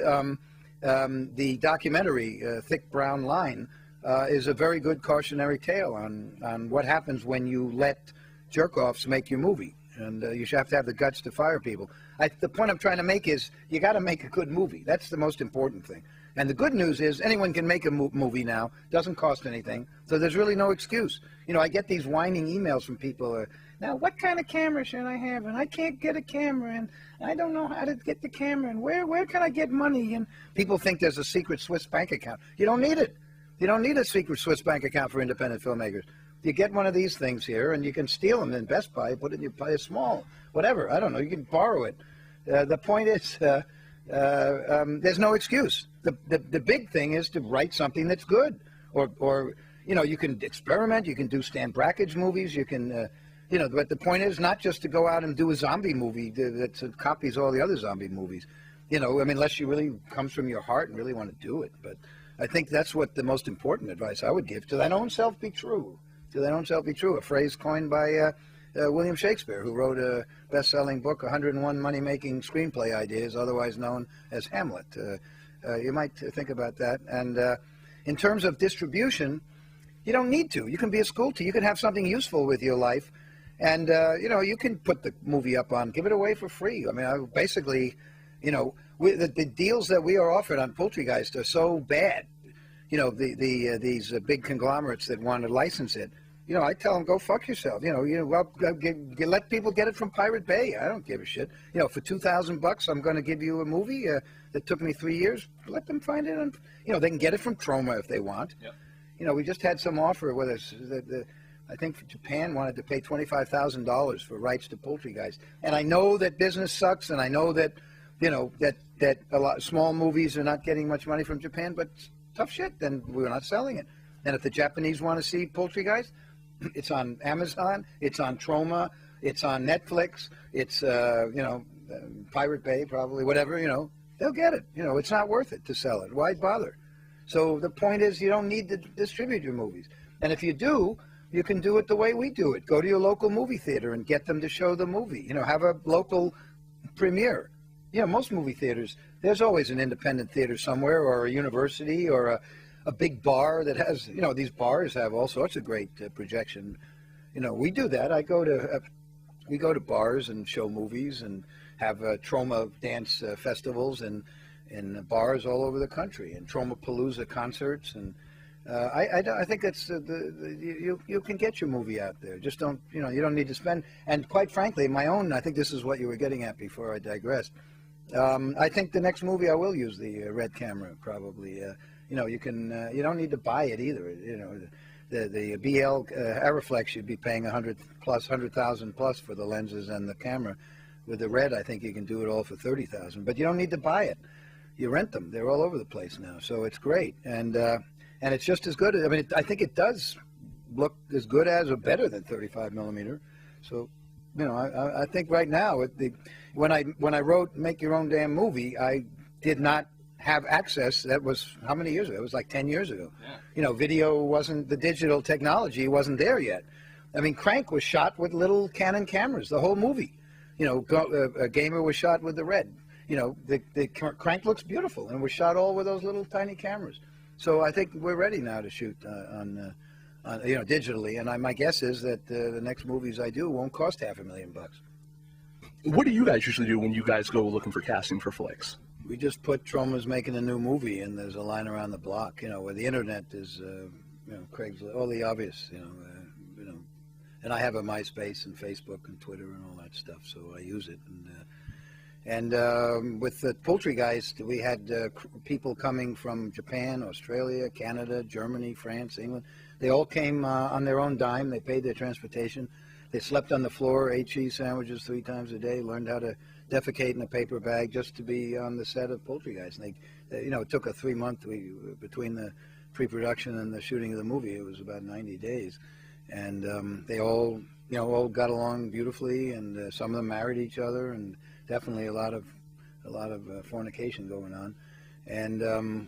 the documentary, Thick Brown Line, is a very good cautionary tale on what happens when you let jerk-offs make your movie. And you should have to have the guts to fire people. The point I'm trying to make is you got to make a good movie. That's the most important thing. And the good news is anyone can make a movie now. Doesn't cost anything. So there's really no excuse. You know, I get these whining emails from people. Now, what kind of camera should I have? And I can't get a camera. And I don't know how to get the camera. And where can I get money? And people think there's a secret Swiss bank account. You don't need it. You don't need a secret Swiss bank account for independent filmmakers. You get one of these things here, and you can steal them in Best Buy, put it in your buy a small, whatever. I don't know. You can borrow it. The point is, there's no excuse. The big thing is to write something that's good, or you know, you can experiment. You can do Stan Brakhage movies. You can, you know. But the point is not just to go out and do a zombie movie that copies all the other zombie movies. You know, I mean, unless you really comes from your heart and really want to do it. But I think that's what the most important advice I would give: to thine own self be true. To thine own self be true, a phrase coined by William Shakespeare, who wrote a best-selling book, 101 money-making screenplay ideas, otherwise known as Hamlet. You might think about that. And in terms of distribution, you don't need to. You can be a school teacher. You can have something useful with your life. And, you know, you can put the movie up on, give it away for free. I mean, basically, you know, the deals that we are offered on Poultrygeist are so bad. You know, these big conglomerates that want to license it, You know, I tell them, go fuck yourself. Well, let people get it from Pirate Bay. I don't give a shit. For $2,000, I'm going to give you a movie that took me 3 years. Let them find it. On, they can get it from Troma if they want. Yep. We just had some offer with us. I think Japan wanted to pay $25,000 for rights to Poultry Guys. And I know that business sucks, and I know that, that a lot of small movies are not getting much money from Japan, but tough shit. Then we're not selling it. And if the Japanese want to see Poultry Guys, it's on Amazon, it's on Troma, it's on Netflix, it's, Pirate Bay probably, whatever, they'll get it. It's not worth it to sell it. Why bother? So the point is you don't need to distribute your movies. And if you do, you can do it the way we do it. Go to your local movie theater and get them to show the movie. Have a local premiere. Most movie theaters, there's always an independent theater somewhere or a university or a big bar that has, these bars have all sorts of great projection. We do that. We go to bars and show movies and have Troma dance festivals and bars all over the country and Tromapalooza concerts. And I think it's you can get your movie out there. Just don't, you don't need to spend. And quite frankly, I think this is what you were getting at before I digressed. I think the next movie I will use the red camera probably. You don't need to buy it either. The BL Aeroflex you'd be paying $100,000 plus for the lenses and the camera. With the red, I think you can do it all for $30,000. But you don't need to buy it. You rent them. They're all over the place now, so it's great. And it's just as good. I think it does look as good as or better than 35 millimeter. So, I think right now when I wrote Make Your Own Damn Movie, I did not have access. That was how many years ago? It was like 10 years ago. Yeah. Video wasn't, the digital technology wasn't there yet. Crank was shot with little Canon cameras, the whole movie. A Gamer was shot with the red. The Crank looks beautiful and was shot all with those little tiny cameras. So I think we're ready now to shoot on digitally. And my guess is that the next movies I do won't cost $500,000. What do you guys usually do when you guys go looking for casting for flicks? We just put Troma's making a new movie, and there's a line around the block, where the internet is, Craigslist, all the obvious, and I have a MySpace and Facebook and Twitter and all that stuff, so I use it. And with the Poultry Guys, we had people coming from Japan, Australia, Canada, Germany, France, England. They all came on their own dime. They paid their transportation. They slept on the floor, ate cheese sandwiches 3 times a day, learned how to defecate in a paper bag just to be on the set of Poultry Guys. And it took a 3-month, between the pre-production and the shooting of the movie, it was about 90 days. And they all, all got along beautifully, and some of them married each other, and definitely a lot of fornication going on. And,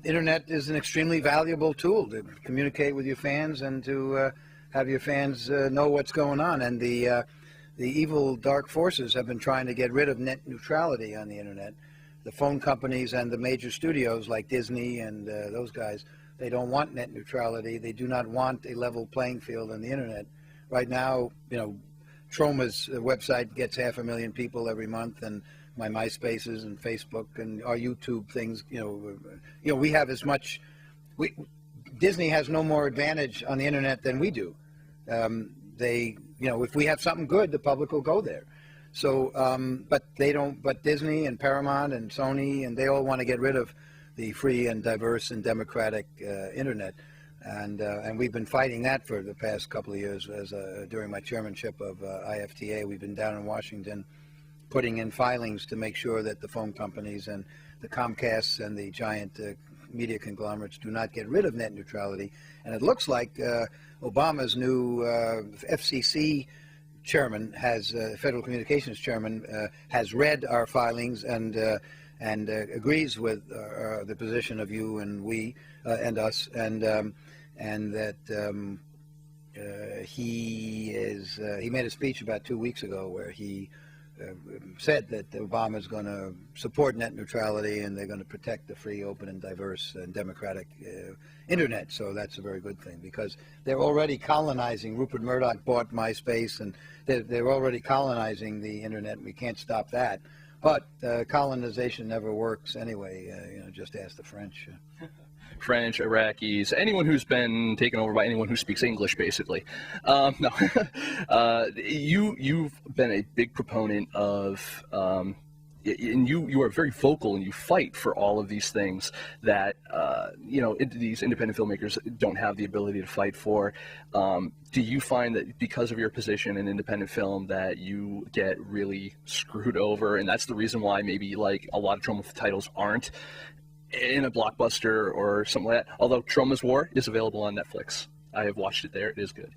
internet is an extremely valuable tool to communicate with your fans and to have your fans know what's going on. And the evil dark forces have been trying to get rid of net neutrality on the internet. The phone companies and the major studios like Disney and those guys, they don't want net neutrality. They do not want a level playing field on the internet. Right now, Troma's website gets 500,000 people every month, and my MySpaces and Facebook and our YouTube things, we have as much. Disney has no more advantage on the internet than we do. If we have something good, the public will go there. So, but they don't. But Disney and Paramount and Sony, and they all want to get rid of the free and diverse and democratic internet. And we've been fighting that for the past couple of years. During my chairmanship of IFTA, we've been down in Washington putting in filings to make sure that the phone companies and the Comcasts and the giant media conglomerates do not get rid of net neutrality. And it looks like Obama's new FCC chairman, Federal Communications chairman, has read our filings and agrees with the position of you and we and us, and that he made a speech about 2 weeks ago where he said that Obama is going to support net neutrality and they're going to protect the free, open, and diverse and democratic internet. So that's a very good thing, because they're already colonizing. Rupert Murdoch bought MySpace, and they're already colonizing the internet, and we can't stop that. But colonization never works anyway. Just ask the French. French, Iraqis, anyone who's been taken over by anyone who speaks English, basically. No, you've been a big proponent of, and you are very vocal, and you fight for all of these things that these independent filmmakers don't have the ability to fight for. Do you find that because of your position in independent film that you get really screwed over, and that's the reason why maybe like a lot of Troma titles aren't in a blockbuster or something like that? Although Troma's War is available on Netflix. I have watched it there. It is good.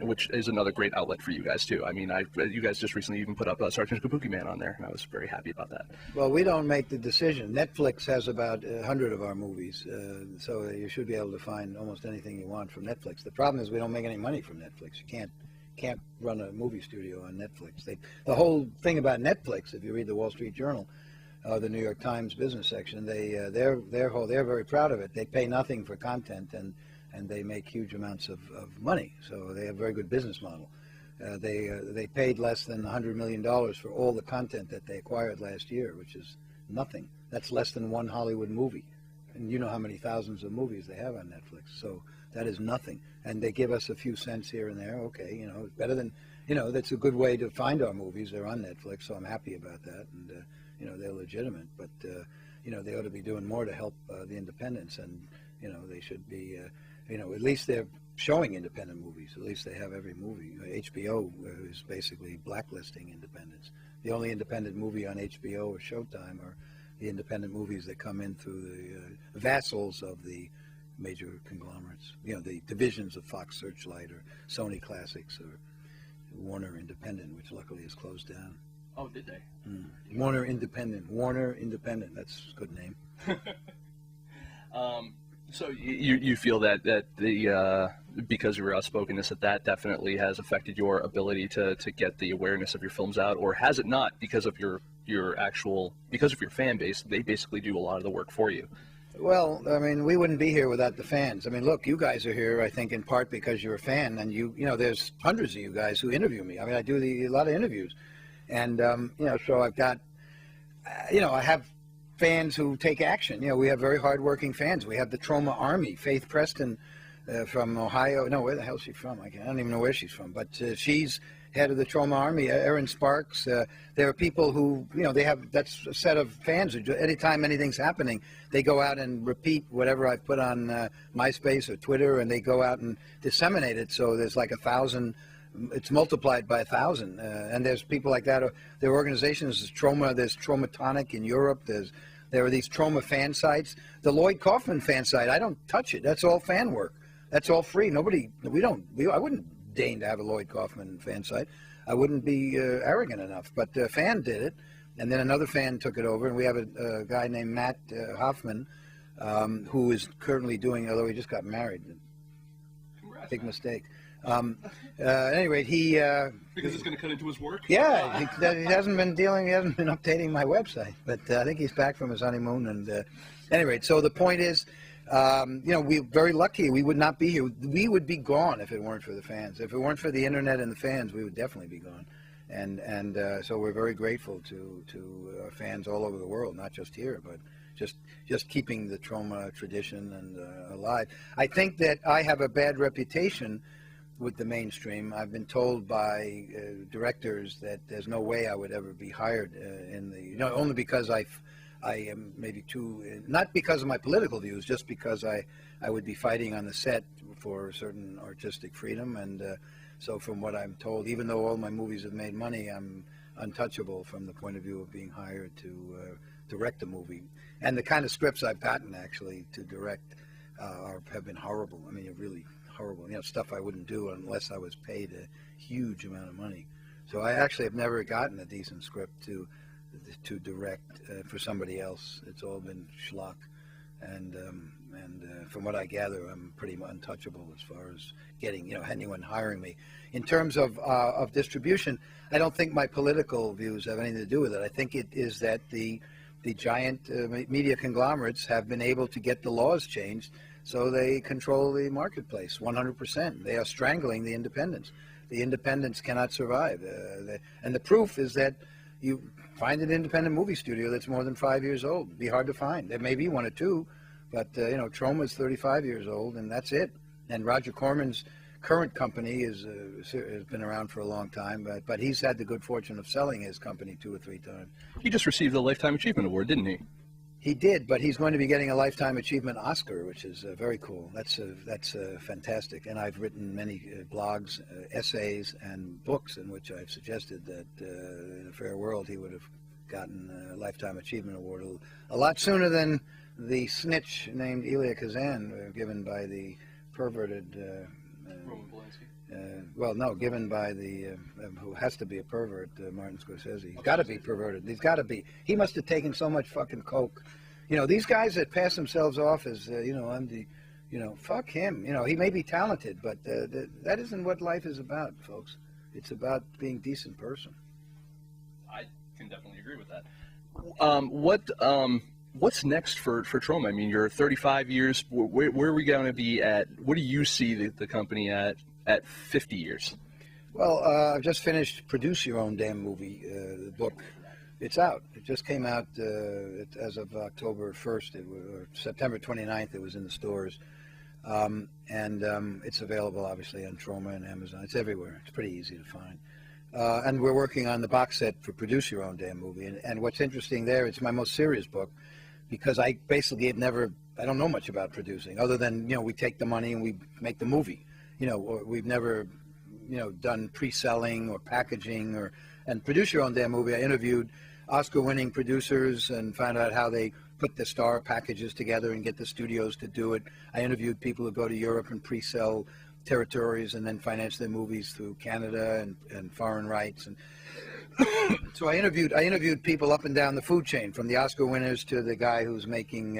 Which is another great outlet for you guys too. I mean, you guys just recently even put up Sergeant Kabuki Man on there, and I was very happy about that. Well, we don't make the decision. Netflix has about 100 of our movies, so you should be able to find almost anything you want from Netflix. The problem is we don't make any money from Netflix. You can't run a movie studio on Netflix. The whole thing about Netflix, if you read the Wall Street Journal, the New York Times business section, they're very proud of it. They pay nothing for content, and they make huge amounts of money. So they have a very good business model. They paid less than $100 million for all the content that they acquired last year, which is nothing. That's less than one Hollywood movie. And you know how many thousands of movies they have on Netflix. So that is nothing. And they give us a few cents here and there. Okay, it's better than, that's a good way to find our movies. They're on Netflix, so I'm happy about that. And, they're legitimate. But, they ought to be doing more to help the independents. And, they should be... at least they're showing independent movies. At least they have every movie. HBO is basically blacklisting independents. The only independent movie on HBO or Showtime are the independent movies that come in through the vassals of the major conglomerates. The divisions of Fox Searchlight or Sony Classics or Warner Independent, which luckily is closed down. Oh, did they? Warner Independent. That's a good name. So you feel that the because you were outspokenness that definitely has affected your ability to get the awareness of your films out, or has it not because of your fan base? They basically do a lot of the work for you. Well, I mean, we wouldn't be here without the fans. I mean, look, you guys are here, I think, in part because you're a fan, and there's hundreds of you guys who interview me. I mean, I do a lot of interviews, and so I've got, I have fans who take action. We have very hardworking fans. We have the Troma Army. Faith Preston from Ohio. No, where the hell is she from? I don't even know where she's from. But she's head of the Troma Army. Aaron Sparks. There are people who, that's a set of fans who, anytime anything's happening, they go out and repeat whatever I've put on MySpace or Twitter, and they go out and disseminate it. So there's like 1,000. It's multiplied by 1,000, and there's people like that. There are organizations. There's Troma. There's Tromatonic in Europe. There are these Troma fan sites. The Lloyd Kaufman fan site. I don't touch it. That's all fan work. That's all free. I wouldn't deign to have a Lloyd Kaufman fan site. I wouldn't be arrogant enough. But a fan did it, and then another fan took it over, and we have a guy named Matt Hoffman, who is currently doing. Although he just got married. Big mistake. At any rate, because it's going to cut into his work. Yeah, he hasn't been updating my website, but I think he's back from his honeymoon. And at any rate, so the point is, we're very lucky. We would not be here. We would be gone if it weren't for the fans. If it weren't for the internet and the fans, we would definitely be gone. And so we're very grateful to our fans all over the world, not just here, but just keeping the Troma tradition and alive. I think that I have a bad reputation with the mainstream. I've been told by directors that there's no way I would ever be hired only because I am maybe too, not because of my political views, just because I would be fighting on the set for certain artistic freedom. And so from what I'm told, even though all my movies have made money, I'm untouchable from the point of view of being hired to direct a movie. And the kind of scripts I've gotten actually to direct have been horrible. I mean, really horrible. Stuff I wouldn't do unless I was paid a huge amount of money. So I actually have never gotten a decent script to direct for somebody else. It's all been schlock. And from what I gather, I'm pretty untouchable as far as getting, anyone hiring me. In terms of distribution, I don't think my political views have anything to do with it. I think it is that the giant media conglomerates have been able to get the laws changed so they control the marketplace 100%. They are strangling the independents. The independents cannot survive. And the proof is that you find an independent movie studio that's more than 5 years old. It'd be hard to find. There may be one or two, But you know, Troma's 35 years old, and that's it. And Roger Corman's current company has been around for a long time, but he's had the good fortune of selling his company 2 or 3 times. He just received the Lifetime Achievement Award, didn't he? He did, but he's going to be getting a Lifetime Achievement Oscar, which is very cool. That's fantastic. And I've written many blogs, essays, and books in which I've suggested that in a fair world he would have gotten a Lifetime Achievement Award a lot sooner than the snitch named Elia Kazan, given by the perverted. Well, no, given by the who has to be a pervert, Martin Scorsese. He's got to be perverted. He's got to be. He must have taken so much fucking coke. You know, these guys that pass themselves off as, you know, I'm the, you know, fuck him. You know, he may be talented, but that isn't what life is about, folks. It's about being a decent person. I can definitely agree with that. What's next for Troma? I mean, you're 35 years. Where are we going to be at? What do you see the company at 50 years? Well, I've just finished Produce Your Own Damn Movie, the book. It's out. It just came out as of October 1st, or September 29th. It was in the stores. It's available, obviously, on Troma and Amazon. It's everywhere. It's pretty easy to find. And we're working on the box set for Produce Your Own Damn Movie. And what's interesting there, it's my most serious book, because I basically I don't know much about producing, other than, you know, we take the money and we make the movie. You know, we've never, you know, done pre-selling or packaging and Produce Your Own Damn Movie. I interviewed Oscar-winning producers and found out how they put the star packages together and get the studios to do it. I interviewed people who go to Europe and pre-sell territories and then finance their movies through Canada and foreign rights. And so I interviewed people up and down the food chain, from the Oscar winners to the guy who's making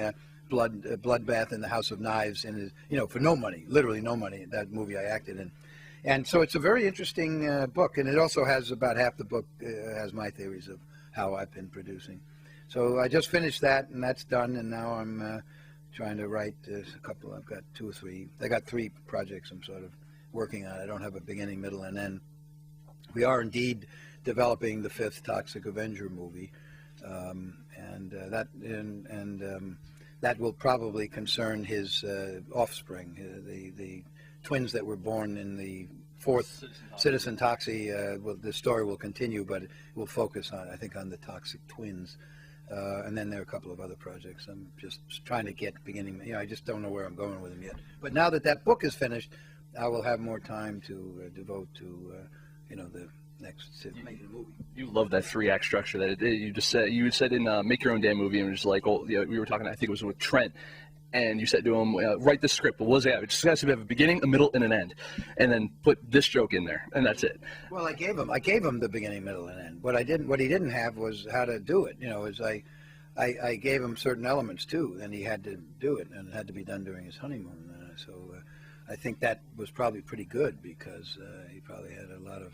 Bloodbath in the House of Knives, you know, for no money, literally no money. That movie I acted in. And so it's a very interesting book, and it also has about half the book has my theories of how I've been producing. So I just finished that, and that's done, and now I'm trying to write a couple. I've got 2 or 3. I got 3 projects I'm sort of working on. I don't have a beginning, middle, and end. We are indeed developing the 5th Toxic Avenger movie, that will probably concern his offspring, the twins that were born in the 4th Citizen Toxie. The story will continue, but it will focus on, I think, on the Toxic twins. And then there are a couple of other projects. I'm just trying to get beginning. You know, I just don't know where I'm going with them yet. But now that that book is finished, I will have more time to devote to, you know, the next making a movie. You love that 3-act structure that you just said. You said in Make Your Own Damn Movie, and it was like, oh, you know, we were talking. I think it was with Trent. And you said to him, write the script. But what does it have? It just has to have a beginning, a middle, and an end. And then put this joke in there, and that's it. Well, I gave him the beginning, middle, and end. What he didn't have was how to do it. You know, I gave him certain elements too, and he had to do it, and it had to be done during his honeymoon. So I think that was probably pretty good, because he probably had a lot of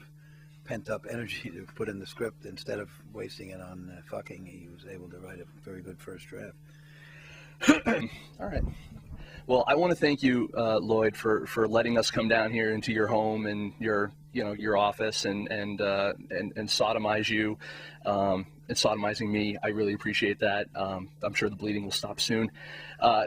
pent-up energy to put in the script. Instead of wasting it on fucking, he was able to write a very good first draft. All right. Well, I want to thank you, Lloyd, for letting us come down here into your home and your office and sodomize you and sodomizing me. I really appreciate that. I'm sure the bleeding will stop soon.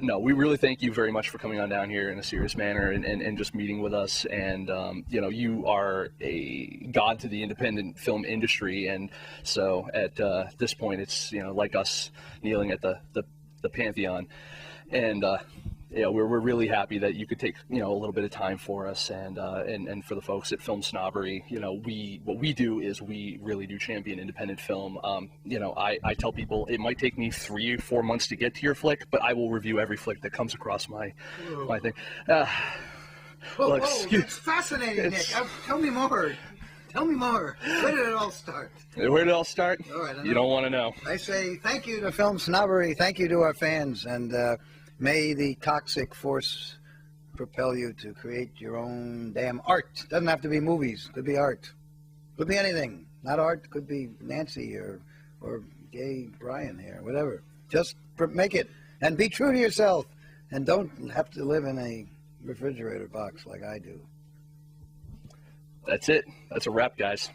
No, we really thank you very much for coming on down here in a serious manner and just meeting with us. And you know, you are a god to the independent film industry, and so at this point, it's, you know, like us kneeling at the Pantheon, and you know, we're really happy that you could take, you know, a little bit of time for us, and for the folks at FilmSnobbery. You know, what we do is we really do champion independent film. You know, I tell people it might take me 3 or 4 months to get to your flick, but I will review every flick that comes across my thing. Whoa, it's fascinating, Nick. Tell me more. Tell me more. Where did it all start? Where did it all start? All right, you don't want to know. I say thank you to FilmSnobbery. Thank you to our fans. And may the toxic force propel you to create your own damn art. Doesn't have to be movies. Could be art. Could be anything. Not art. Could be Nancy or gay Brian here. Whatever. Just make it. And be true to yourself. And don't have to live in a refrigerator box like I do. That's it. That's a wrap, guys.